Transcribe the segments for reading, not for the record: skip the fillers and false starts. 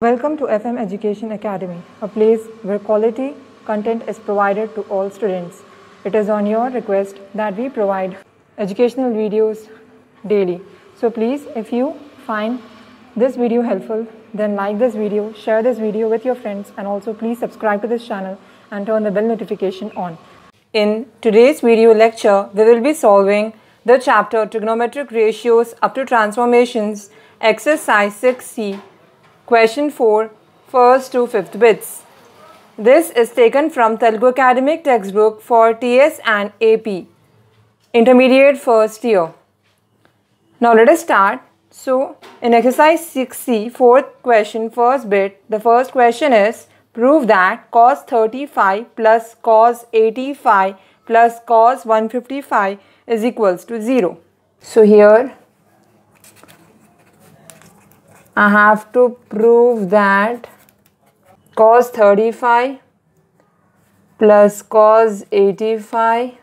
Welcome to FM Education Academy, a place where quality content is provided to all students. It is on your request that we provide educational videos daily. So please, if you find this video helpful, then like this video, share this video with your friends, and also please subscribe to this channel and turn the bell notification on. In today's video lecture, we will be solving the chapter Trigonometric Ratios up to Transformations, exercise 6C, question 4, first to 5th bits. This is taken from Telugu Academic textbook for TS and AP, intermediate first year. Now let us start. So in exercise 6C, fourth question, first bit, the first question is, prove that cos 35 plus cos 85 plus cos 155 is equals to 0. So here I have to prove that cos 35 plus cos 85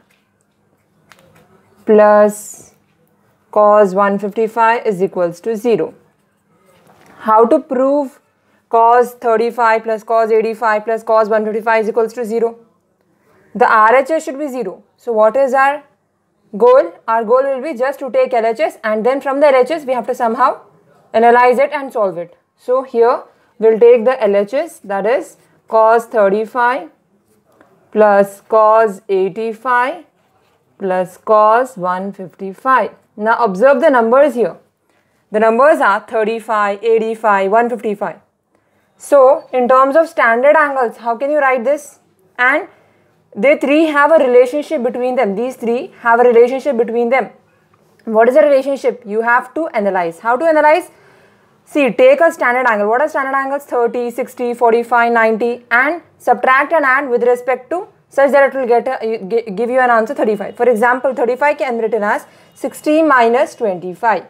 plus cos 155 is equals to 0. How to prove cos 35 plus cos 85 plus cos 155 is equals to 0? The RHS should be 0. So what is our goal? Our goal will be just to take LHS, and then from the LHS we have to somehow analyze it and solve it. So here we'll take the LHS, that is cos 35 plus cos 85 plus cos 155. Now observe the numbers here. The numbers are 35, 85, 155. So in terms of standard angles, how can you write this? And they three have a relationship between them. These three have a relationship between them. What is the relationship? You have to analyze. How to analyze? See, take a standard angle. What are standard angles? 30, 60, 45, 90, and subtract and add with respect to such that it will give you an answer 35. For example, 35 can be written as 60 minus 25,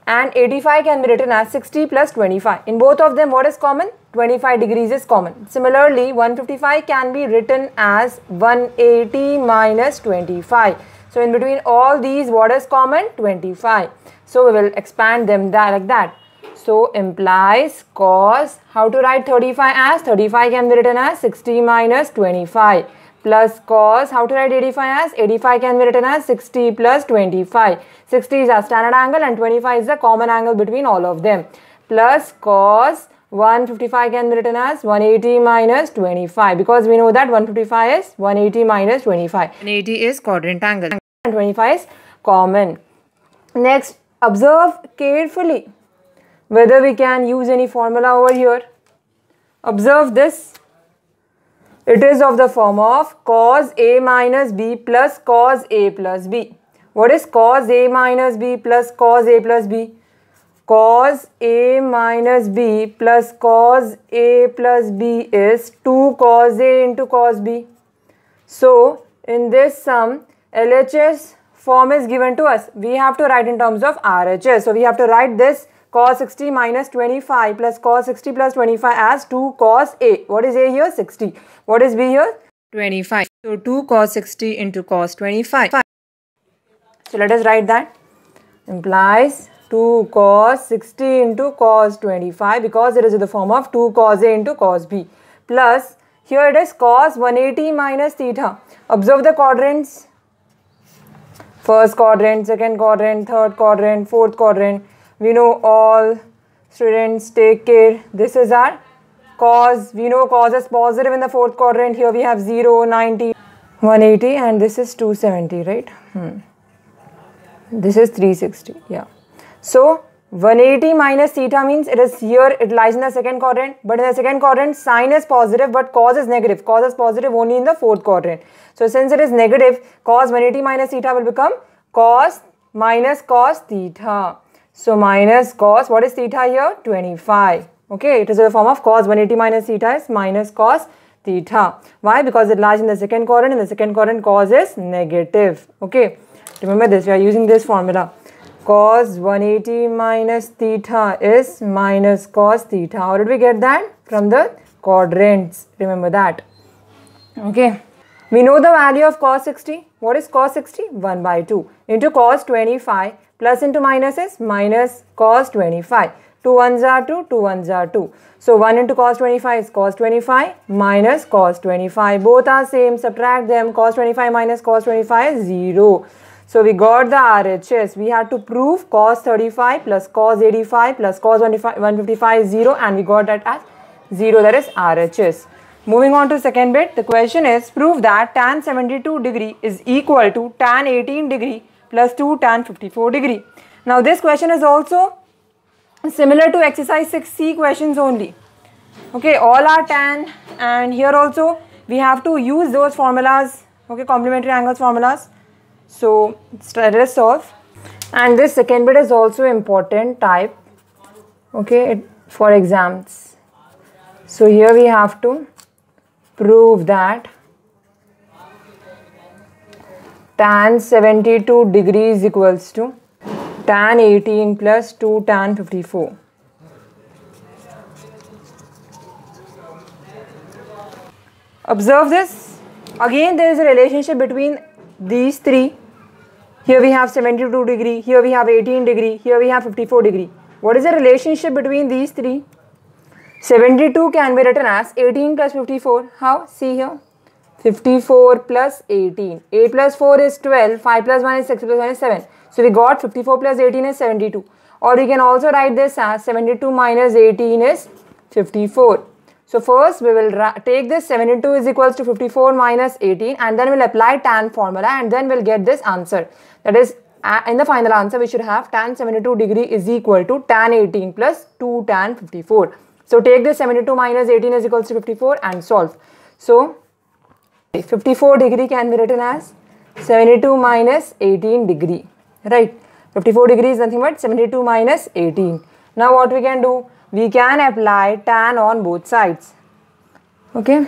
and 85 can be written as 60 plus 25. In both of them, what is common? 25 degrees is common. Similarly, 155 can be written as 180 minus 25. So in between all these, what is common? 25. So we will expand them like that. So implies cos, how to write 35 as? 35 can be written as 60 minus 25 plus cos, how to write 85 as? 85 can be written as 60 plus 25. 60 is a standard angle and 25 is the common angle between all of them. Plus cos 155 can be written as 180 minus 25, because we know that 155 is 180 minus 25. 180 is quadrant angle and 25 is common. Next, observe carefully whether we can use any formula over here. Observe this. It is of the form of cos A minus B plus cos A plus B. What is cos A minus B plus cos A plus B? Cos A minus B plus cos A plus B is 2 cos A into cos B. So in this sum, LHS form is given to us. We have to write in terms of RHS. So we have to write this cos 60 minus 25 plus cos 60 plus 25 as 2 cos A. What is A here? 60. What is B here? 25. So 2 cos 60 into cos 25. So let us write that. Implies 2 cos 60 into cos 25, because it is in the form of 2 cos A into cos B. Plus here it is cos 180 minus theta. Observe the quadrants. First quadrant, second quadrant, third quadrant, fourth quadrant. We know all students, take care. This is our cos. We know cos is positive in the fourth quadrant. Here we have 0, 90, 180, and this is 270, right? This is 360. Yeah. So 180 minus theta means it is here, it lies in the second quadrant. But in the second quadrant, sine is positive, but cos is negative. Cos is positive only in the fourth quadrant. So since it is negative, cos 180 minus theta will become cos minus cos theta. So minus cos, what is theta here? 25. Okay, it is in the form of cos 180 minus theta is minus cos theta. Why? Because it lies in the second quadrant. In the second quadrant, cos is negative. Okay, remember this, we are using this formula. Cos 180 minus theta is minus cos theta. How did we get that? From the quadrants. Remember that. Okay. We know the value of cos 60. What is cos 60? 1 by 2 into cos 25 plus into minus is minus cos 25. 2 ones are 2, 2 ones are 2. So 1 into cos 25 is cos 25 minus cos 25. Both are same, subtract them. Cos 25 minus cos 25 is 0. So we got the RHS. We had to prove cos 35 plus cos 85 plus cos 155 is 0, and we got that as 0, that is RHS. Moving on to second bit, the question is prove that tan 72 degree is equal to tan 18 degree plus 2 tan 54 degree. Now this question is also similar to exercise 6C questions only. Okay, all are tan, and here also we have to use those formulas, okay, complementary angles formulas. So let us solve. And this second bit is also important type, okay, for exams. So here we have to prove that tan 72 degrees equals to tan 18 plus 2 tan 54. Observe this. Again there is a relationship between these three. Here we have 72 degree, here we have 18 degree, here we have 54 degree. What is the relationship between these three? 72 can be written as 18 plus 54. How? See here. 54 plus 18. 8 plus 4 is 12. 5 plus 1 is 6 plus 1 is 7. So we got 54 plus 18 is 72. Or we can also write this as 72 minus 18 is 54. So first we will take this 72 is equals to 54 minus 18, and then we'll apply tan formula, and then we'll get this answer. That is, in the final answer we should have tan 72 degree is equal to tan 18 plus 2 tan 54. So take this 72 minus 18 is equals to 54 and solve. So 54 degree can be written as 72 minus 18 degree, right? 54 degree is nothing but 72 minus 18. Now what we can do? We can apply tan on both sides. Okay.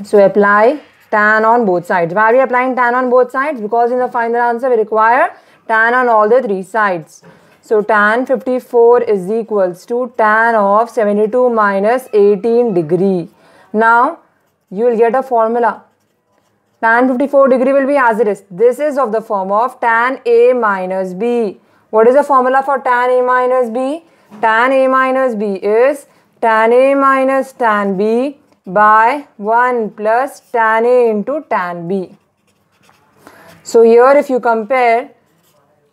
So apply tan on both sides. Why are we applying tan on both sides? Because in the final answer we require tan on all the three sides. So tan 54 is equals to tan of 72 minus 18 degree. Now you will get a formula. Tan 54 degree will be as it is. This is of the form of tan A minus B. What is the formula for tan A minus B? Tan A minus B is tan A minus tan B by 1 plus tan A into tan B. So here if you compare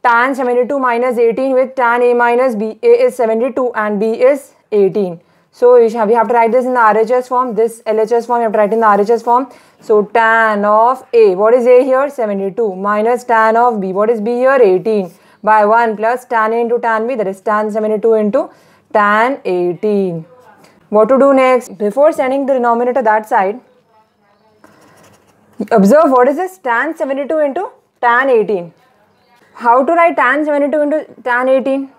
tan 72 minus 18 with tan A minus B, A is 72 and B is 18. So we have to write this in the RHS form. This LHS form you have to write in the RHS form. So tan of A, what is A here? 72 minus tan of B, what is B here? 18 by 1 plus tan A into tan B, that is tan 72 into tan 18. What to do next? Before sending the denominator that side, observe what is this? Tan 72 into tan 18. How to write tan 72 into tan 18?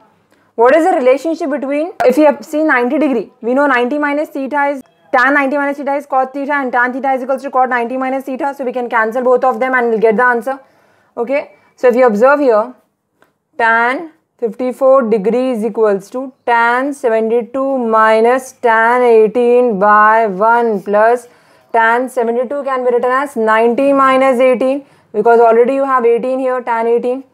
What is the relationship between, if you have seen 90 degree, we know 90 minus theta is, tan 90 minus theta is cot theta, and tan theta is equals to cot 90 minus theta. So we can cancel both of them and we'll get the answer. Okay. So if you observe here, tan 54 degrees equals to tan 72 minus tan 18 by 1 plus tan 72 can be written as 90 minus 18, because already you have 18 here, tan 18.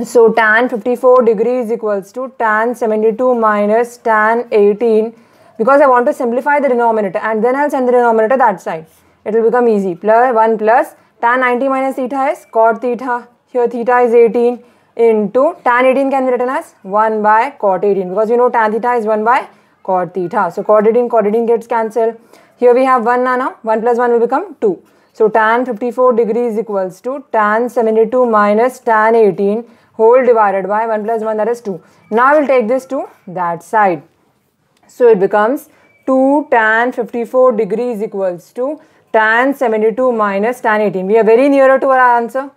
So tan 54 degrees equals to tan 72 minus tan 18, because I want to simplify the denominator and then I'll send the denominator that side. It will become easy. Plus 1 plus tan 90 minus theta is cot theta. Here theta is 18 into tan 18 can be written as 1 by cot 18, because you know tan theta is 1 by cot theta. So cot 18 gets cancelled. Here we have 1 now. 1 plus 1 will become 2. So tan 54 degrees equals to tan 72 minus tan 18 whole divided by 1 plus 1, that is 2. Now we'll take this to that side. So it becomes 2 tan 54 degrees equals to tan 72 minus tan 18. We are very nearer to our answer.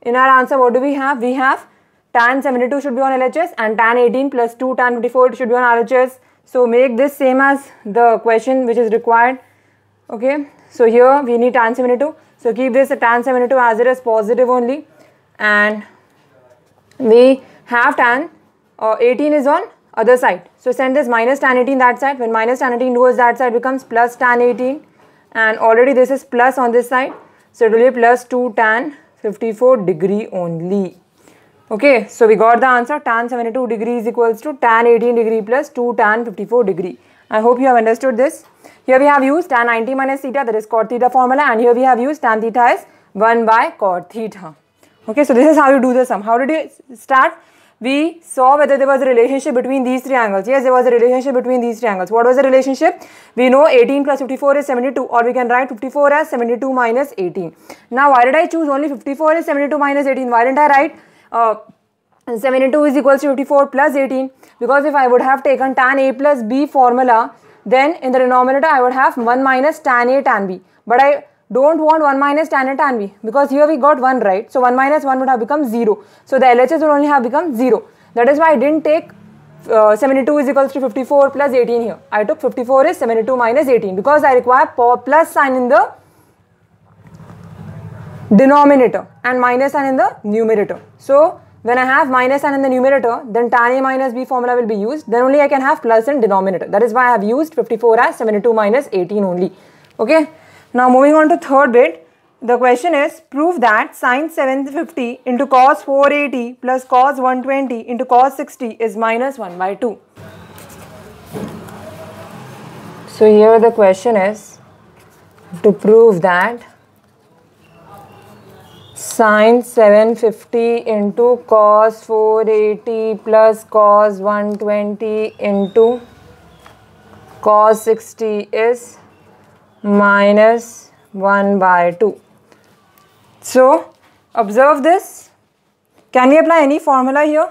In our answer, what do we have? We have tan 72 should be on LHS and tan 18 plus 2 tan 54 should be on RHS. So make this same as the question which is required. Okay. So here we need tan 72. So keep this tan 72 as it is, positive only. And we have tan 18 is on other side. So send this minus tan 18 that side. When minus tan 18 goes that side, becomes plus tan 18. And already this is plus on this side. So it will be plus 2 tan 54 degree only. Okay, so we got the answer. Tan 72 degree is equals to tan 18 degree plus 2 tan 54 degree. I hope you have understood this. Here we have used tan 90 minus theta, that is cot theta formula, and here we have used tan theta is 1 by cot theta. Okay, so this is how you do the sum. How did you start? We saw whether there was a relationship between these three angles. Yes, there was a relationship between these three angles. What was the relationship? We know 18 plus 54 is 72, or we can write 54 as 72 minus 18. Now, why did I choose only 54 is 72 minus 18? Why didn't I write 72 is equals to 54 plus 18? Because if I would have taken tan A plus B formula, then in the denominator I would have 1 minus tan A tan B. But I don't want 1 minus tan A tan B, because here we got 1, right? So 1 minus 1 would have become 0. So the LHS would only have become 0. That is why I didn't take 72 is equals to 54 plus 18 here. I took 54 is 72 minus 18 because I require plus sign in the denominator and minus sign in the numerator. So when I have minus sign in the numerator, then tan A minus B formula will be used. Then only I can have plus in denominator. That is why I have used 54 as 72 minus 18 only. Okay. Now moving on to third bit, the question is prove that sin 750 into cos 480 plus cos 120 into cos 60 is minus 1 by 2. So here the question is to prove that sin 750 into cos 480 plus cos 120 into cos 60 is minus 1 by 2. So observe this. Can we apply any formula here?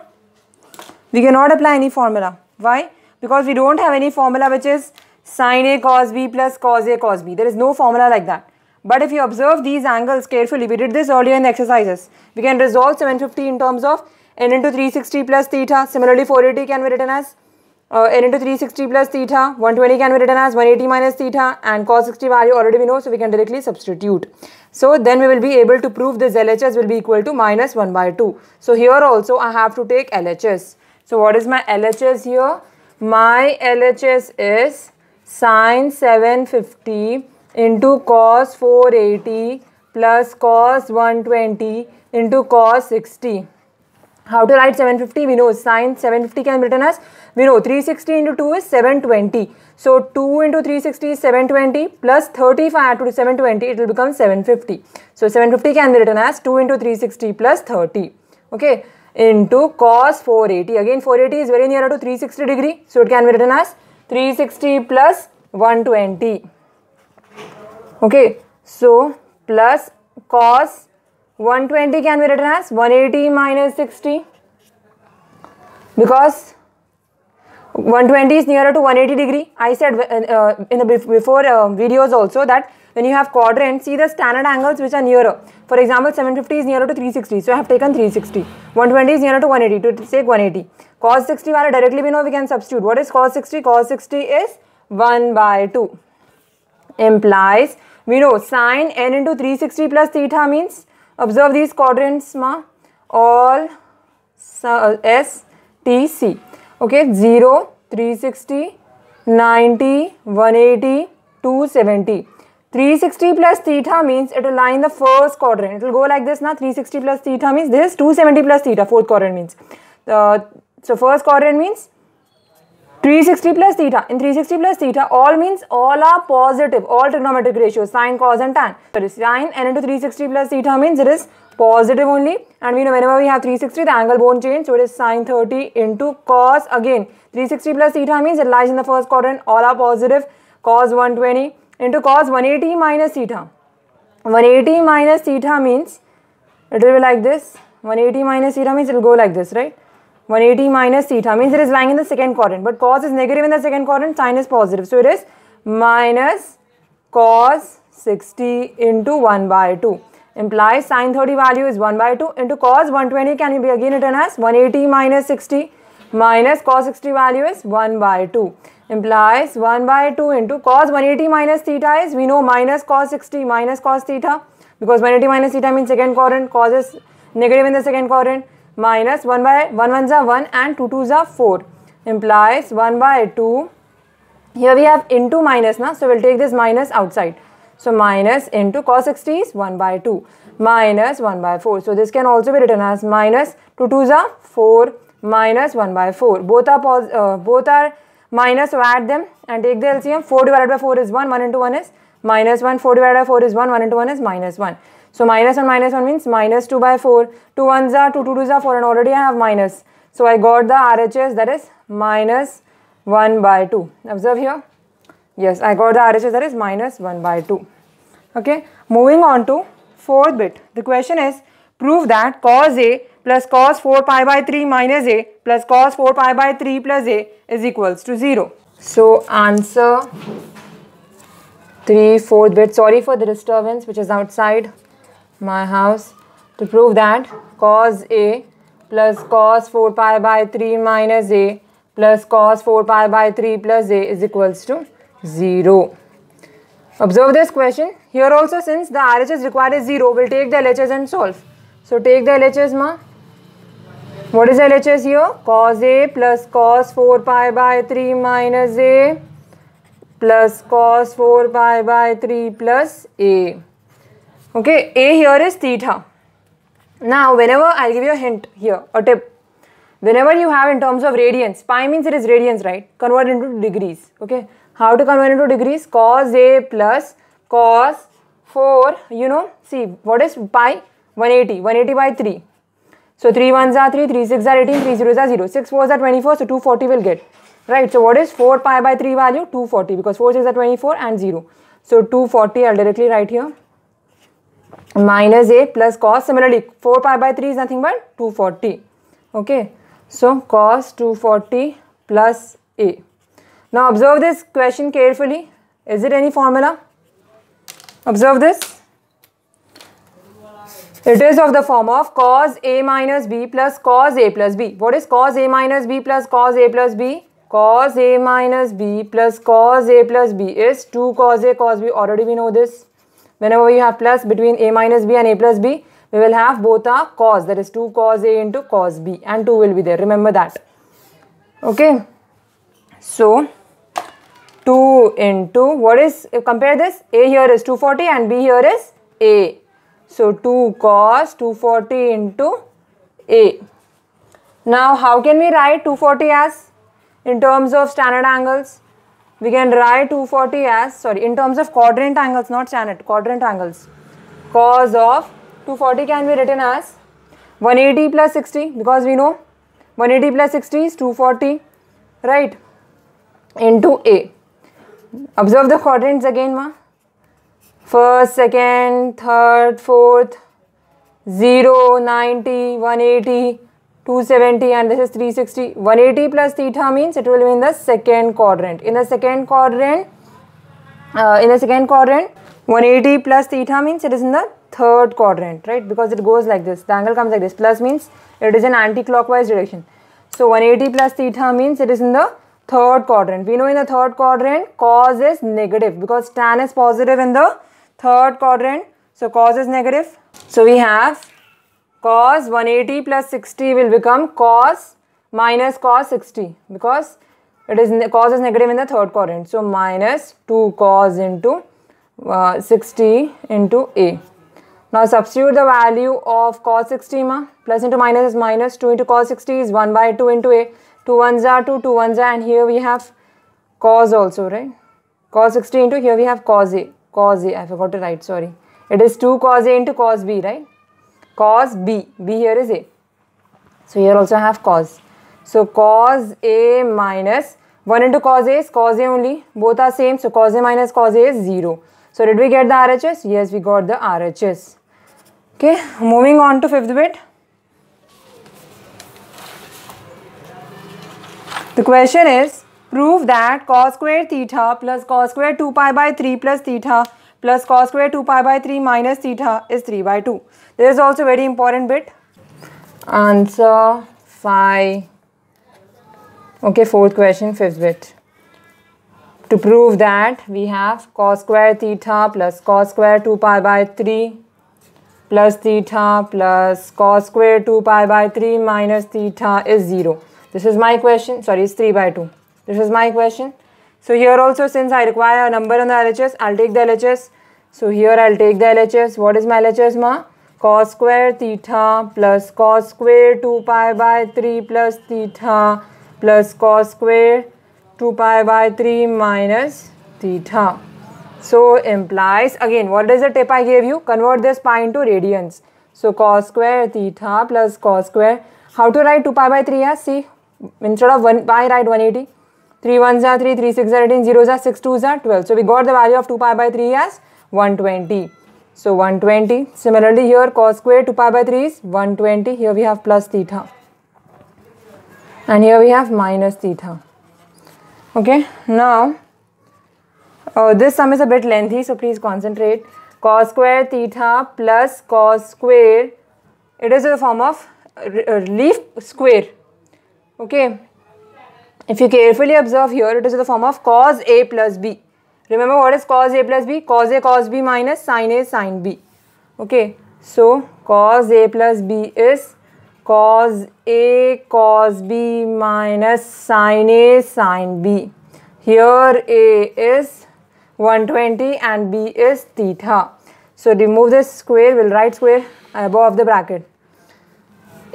We cannot apply any formula. Why? Because we don't have any formula which is sin A cos B plus cos A cos B. There is no formula like that. But if you observe these angles carefully, we did this earlier in the exercises. We can resolve 750 in terms of n into 360 plus theta. Similarly, 480 can be written as n into 360 plus theta, 120 can be written as 180 minus theta, and cos 60 value already we know, so we can directly substitute. So then we will be able to prove this LHS will be equal to minus 1 by 2. So here also I have to take LHS. So what is my LHS here? My LHS is sin 750 into cos 480 plus cos 120 into cos 60. How to write 750? We know sin 750 can be written as, we know 360 into 2 is 720. So 2 into 360 is 720 plus 35 to 720, it will become 750. So 750 can be written as 2 into 360 plus 30. Okay, into cos 480. Again 480 is very near to 360 degree. So it can be written as 360 plus 120. Okay, so plus cos 120 can be written as 180 minus 60, because 120 is nearer to 180 degree. I said in the before videos also that when you have quadrant, see the standard angles which are nearer. For example, 750 is nearer to 360, so I have taken 360. 120 is nearer to 180, to take 180. Cos 60 value directly we know we can substitute. What is cos 60? Cos 60 is 1 by 2. Implies, we know sin n into 360 plus theta means, observe these quadrants ma, all S, T, C. Okay, 0, 360, 90, 180, 270. 360 plus theta means it will lie in the first quadrant. It will go like this now. 360 plus theta means this is 270 plus theta, fourth quadrant means. So first quadrant means 360 plus theta. In 360 plus theta, all means all are positive, all trigonometric ratios, sine, cos and tan. So sine n into 360 plus theta means it is positive only, and we know whenever we have 360 the angle won't change, so it is sine 30 into cos, again 360 plus theta means it lies in the first quadrant, all are positive, cos 120 into cos 180 minus theta. 180 minus theta means it will be like this. 180 minus theta means it will go like this, right? 180 minus theta means it is lying in the second quadrant, but cos is negative in the second quadrant, sine is positive, so it is minus cos 60 into 1 by 2. Implies sine 30 value is 1 by 2 into cos 120 can be again written as 180 minus 60 minus cos 60 value is 1 by 2. Implies 1 by 2 into cos 180 minus theta is, we know, minus cos 60 minus cos theta, because 180 minus theta means second quadrant, cos is negative in the second quadrant, minus 1 by 1 ones are 1 and 2 twos are 4. Implies 1 by 2. Here we have into minus now, so we'll take this minus outside. So minus into cos 60 is 1 by 2 minus 1 by 4. So this can also be written as minus 2 2s are 4 minus 1 by 4. Both are minus, so add them and take the LCM. 4 divided by 4 is 1, 1 into 1 is minus 1, 4 divided by 4 is 1, 1 into 1 is minus 1. So minus 1 means minus 2 by 4, 2 1s are 2, 2 2s are 4 and already I have minus. So I got the RHS, that is minus 1 by 2. Observe here. Yes, I got the RHS, that is minus 1 by 2. Okay, moving on to fourth bit. The question is, prove that cos A plus cos 4 pi by 3 minus A plus cos 4 pi by 3 plus A is equals to 0. So answer 3 4th bit. Sorry for the disturbance which is outside my house. To prove that cos A plus cos 4 pi by 3 minus A plus cos 4 pi by 3 plus A is equals to 0. Observe this question. Here also, since the RHS required is 0, we'll take the LHS and solve. So take the LHS, ma. What is LHS here? Cos A plus cos 4 pi by 3 minus A plus cos 4 pi by 3 plus A. Okay, A here is theta. Now, whenever I'll give you a hint here, a tip. Whenever you have in terms of radians, pi means it is radians, right? Convert into degrees. Okay, how to convert into degrees? Cos A plus cos 4, see, what is pi? 180, 180 by 3. So 3 1s are 3, 3 6 are 18, 3 0s are 0, 6 4s are 24, so 240 will get. Right, so what is 4 pi by 3 value? 240, because 4 6 are 24 and 0. So 240, I'll directly write here. Minus A plus cos, similarly 4 pi by 3 is nothing but 240. Okay, so cos 240 plus A. Now observe this question carefully. Is it any formula? Observe this. It is of the form of cos A minus B plus cos A plus B. What is cos A minus B plus cos A plus B? Cos A minus B plus cos A plus B is 2 cos A cos B. Already we know this. Whenever we have plus between A minus B and A plus B, we will have both are cos, that is 2 cos A into cos B, and 2 will be there. Remember that. Okay. So 2 into, what is, compare this, A here is 240 and B here is A. So 2 cos 240 into A. Now how can we write 240 as in terms of standard angles? We can write 240 as, in terms of quadrant angles, not standard, quadrant angles. Cos of 240 can be written as 180 plus 60, because we know 180 plus 60 is 240, right, into A. Observe the quadrants again, ma. First, second, third, fourth, 0, 90, 180, 270 and this is 360. 180 plus theta means it will be in the second quadrant. In the second quadrant, 180 plus theta means it is in the third quadrant, right? Because it goes like this. The angle comes like this. Plus means it is in anti-clockwise direction. So 180 plus theta means it is in the third quadrant. We know in the third quadrant cos is negative because tan is positive in the third quadrant. So cos is negative. So we have cos 180 plus 60 will become cos minus cos 60 because it is cos is negative in the third quadrant. So minus 2 cos into 60 into A. Now substitute the value of cos 60, plus into minus is minus, 2 into cos 60 is 1 by 2 into A. 2 1s are 2, 2 1s are, and here we have cos also, right? Cos 60 into, here we have cos A. Cos A, I forgot to write, sorry. It is 2 cos A into cos B, right? Cos B, B here is A. So here also I have cos. So cos A minus 1 into cos A is cos A only. Both are same. So cos A minus cos A is 0. So did we get the RHS? Yes, we got the RHS. Okay, moving on to fifth bit. The question is, prove that cos square theta plus cos square 2 pi by 3 plus theta plus cos square 2 pi by 3 minus theta is 3 by 2. There is also a very important bit. Answer 5. Okay, fourth question, fifth bit. To prove that we have cos square theta plus cos square 2 pi by 3 plus theta plus cos square 2 pi by 3 minus theta is 0. This is my question. Sorry, it's 3 by 2. This is my question. So here also, since I require a number on the LHS, I'll take the LHS. So here I'll take the LHS. What is my LHS, ma? cos square theta plus cos square 2 pi by 3 plus theta plus cos square 2 pi by 3 minus theta. So implies, again, what is the tip I gave you? Convert this pi into radians. So cos square theta plus cos square. How to write 2 pi by 3 as? See, instead of 1 pi, write 180. 3 ones are 3, 3 6 are 18, 0s are 6, 2s are 12. So we got the value of 2 pi by 3 as 120. So 120. Similarly here cos square 2 pi by 3 is 120. Here we have plus theta. And here we have minus theta. Okay. Now this sum is a bit lengthy, so please concentrate. Cos square theta plus cos square. It is in the form of leaf square. Okay. If you carefully observe here, it is in the form of cos A plus B. Remember what is cos A plus B? Cos A cos B minus sin A sin B. Okay. So cos A plus B is cos A cos B minus sin A sin B. Here A is 120 and B is theta. So remove this square, we'll write square above the bracket.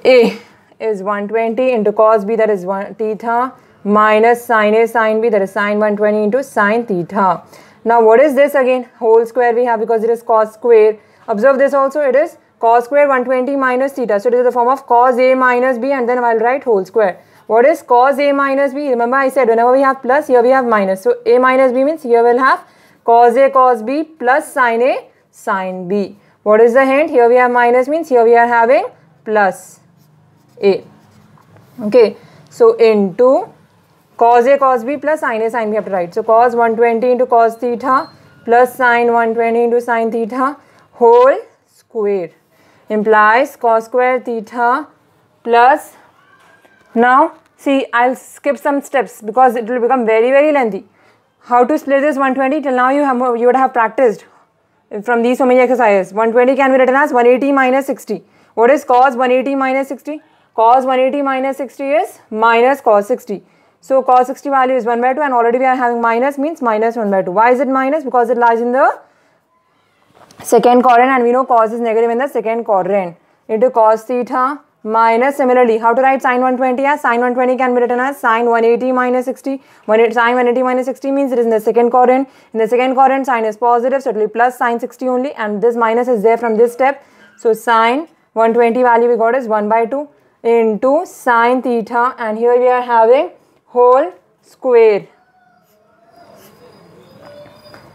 A is 120 into cos B, that is 1 theta, minus sin A sin B, that is sin 120 into sin theta. Now what is this again? Whole square we have because it is cos square. Observe this also, it is cos square 120 minus theta. So it is the form of cos A minus B, and then I'll write whole square. What is cos A minus B? Remember I said whenever we have plus, here we have minus. So A minus B means here we'll have cos A cos B plus sin A sin B. What is the hint? Here we have minus means here we are having plus A. Okay. So into cos A cos B plus sin A sin B we have to write. So cos 120 into cos theta plus sin 120 into sin theta whole square implies cos square theta plus. Now see, I'll skip some steps because it will become very lengthy. How to split this 120? Till now you would have practiced from these so many exercises. 120 can be written as 180 minus 60. What is cos 180 minus 60? Cos 180 minus 60 is minus cos 60. So cos 60 value is 1 by 2 and already we are having minus means minus 1 by 2. Why is it minus? Because it lies in the second quadrant and we know cos is negative in the second quadrant. Into cos theta minus, similarly, how to write sin 120 as? Sin 120 can be written as sin 180 minus 60. Sin 180 minus 60 means it is in the second quadrant. In the second quadrant, sin is positive, so it will be plus sin 60 only, and this minus is there from this step. So sin 120 value we got is 1 by 2 into sin theta, and here we are having whole square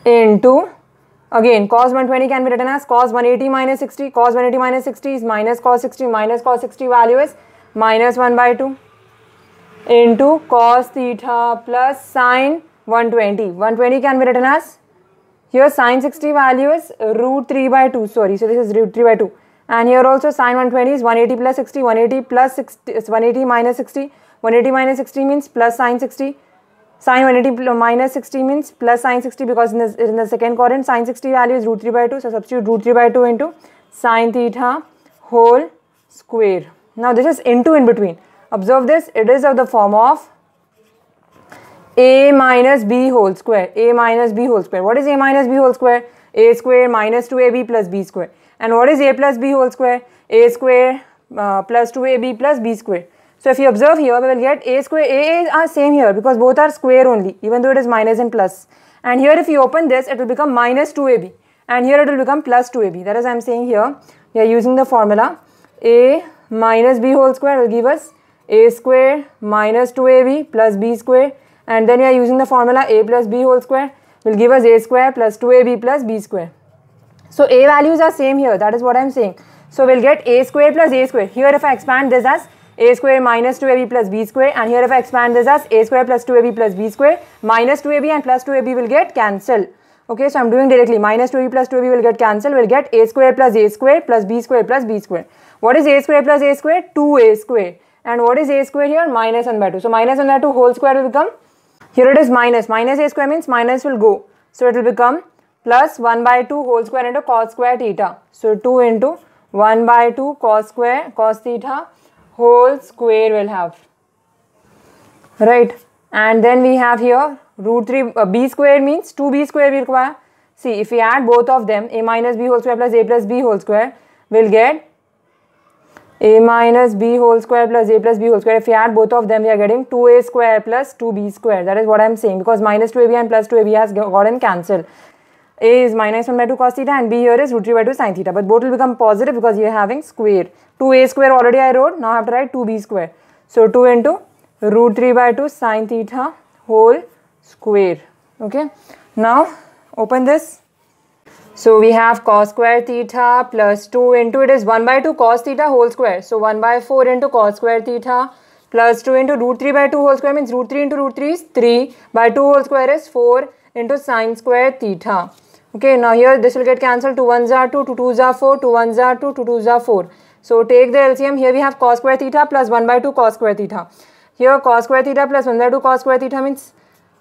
into, again cos 120 can be written as cos 180 minus 60. Cos 180 minus 60 is minus cos 60. Minus cos 60 value is minus 1 by 2 into cos theta plus sin 120. 120 can be written as, here sin 60 value is root 3 by 2. Sorry, so this is root 3 by 2. And here also sin 120 is 180 plus 60. 180 plus 60 is 180 minus 60. 180 minus 60 means plus sin 60. Sin 180 minus 60 means plus sin 60 because in the second quadrant sin 60 value is root 3 by 2. So substitute root 3 by 2 into sin theta whole square. Now this is into in between. Observe this. It is of the form of A minus B whole square. A minus B whole square. What is A minus B whole square? A square minus 2AB plus B square. And what is A plus B whole square? A square plus 2AB plus B square. So if you observe here, we will get A square. A are same here because both are square only, even though it is minus and plus. And here if you open this, it will become minus 2AB. And here it will become plus 2AB. That is I am saying here, we are using the formula. A minus B whole square will give us A square minus 2AB plus B square. And then we are using the formula A plus B whole square will give us A square plus 2AB plus B square. So A values are same here. That is what I am saying. So we'll get A square plus A square. Here if I expand this as A square minus 2AB plus B square, and here if I expand this as A square plus 2AB plus B square, minus 2AB and plus 2AB will get cancelled. Okay, so I am doing directly. Minus 2AB plus 2AB will get cancelled. We'll get A square plus B square plus B square. What is A square plus A square? 2A square. And what is A square here? Minus 1 by 2. So minus 1 by 2 whole square will become, here it is minus. Minus A square means minus will go. So it will become plus 1 by 2 whole square into cos square theta. So 2 into 1 by 2 cos square cos theta whole square will have, right? And then we have here root 3 B square means 2B square we require. See, if we add both of them, A minus B whole square plus A plus B whole square, we'll get a minus b whole square plus a plus b whole square. If we add both of them, we are getting 2a square plus 2b square. That is what I am saying, because minus 2ab and plus 2ab has gotten cancelled. A is minus 1 by 2 cos theta and b here is root 3 by 2 sin theta. But both will become positive because you are having square. 2a square already I wrote. Now I have to write 2b square. So 2 into root 3 by 2 sin theta whole square. Okay. Now open this. So we have cos square theta plus 2 into, it is 1 by 2 cos theta whole square. So 1 by 4 into cos square theta plus 2 into root 3 by 2 whole square means root 3 into root 3 is 3 by 2 whole square is 4 into sin square theta. Okay, now here this will get cancelled. 2 1s are 2, 2 2s are 4, 2 1s are 2, 2 2s are 4. So take the LCM. Here we have cos square theta plus 1 by 2 cos square theta. Here cos square theta plus 1 by 2 cos square theta means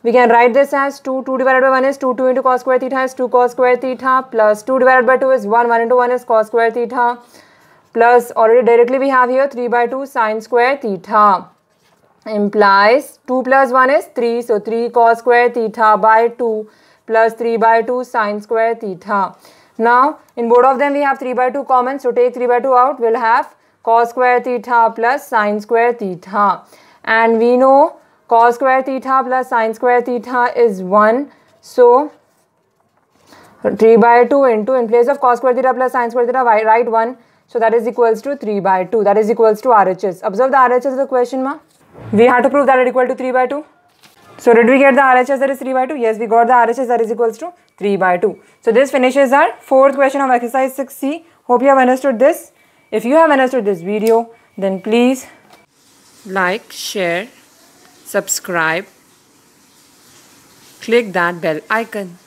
we can write this as 2, 2 divided by 1 is 2, 2 into cos square theta is 2 cos square theta plus 2 divided by 2 is 1, 1 into 1 is cos square theta plus already directly we have here 3 by 2 sin square theta implies 2 plus 1 is 3. So 3 cos square theta by 2 plus 3 by 2 sin square theta. Now in both of them we have 3 by 2 common. So take 3 by 2 out. We'll have cos square theta plus sin square theta. And we know cos square theta plus sin square theta is 1. So 3 by 2 into, in place of cos square theta plus sin square theta, write 1. So that is equals to 3 by 2. That is equals to RHS. Observe the RHS of the question, ma. We had to prove that it equal to 3 by 2. So did we get the RHS that is 3 by 2? Yes, we got the RHS that is equals to 3 by 2. So this finishes our fourth question of exercise 6C. Hope you have understood this. If you have understood this video, then please like, share, subscribe, click that bell icon.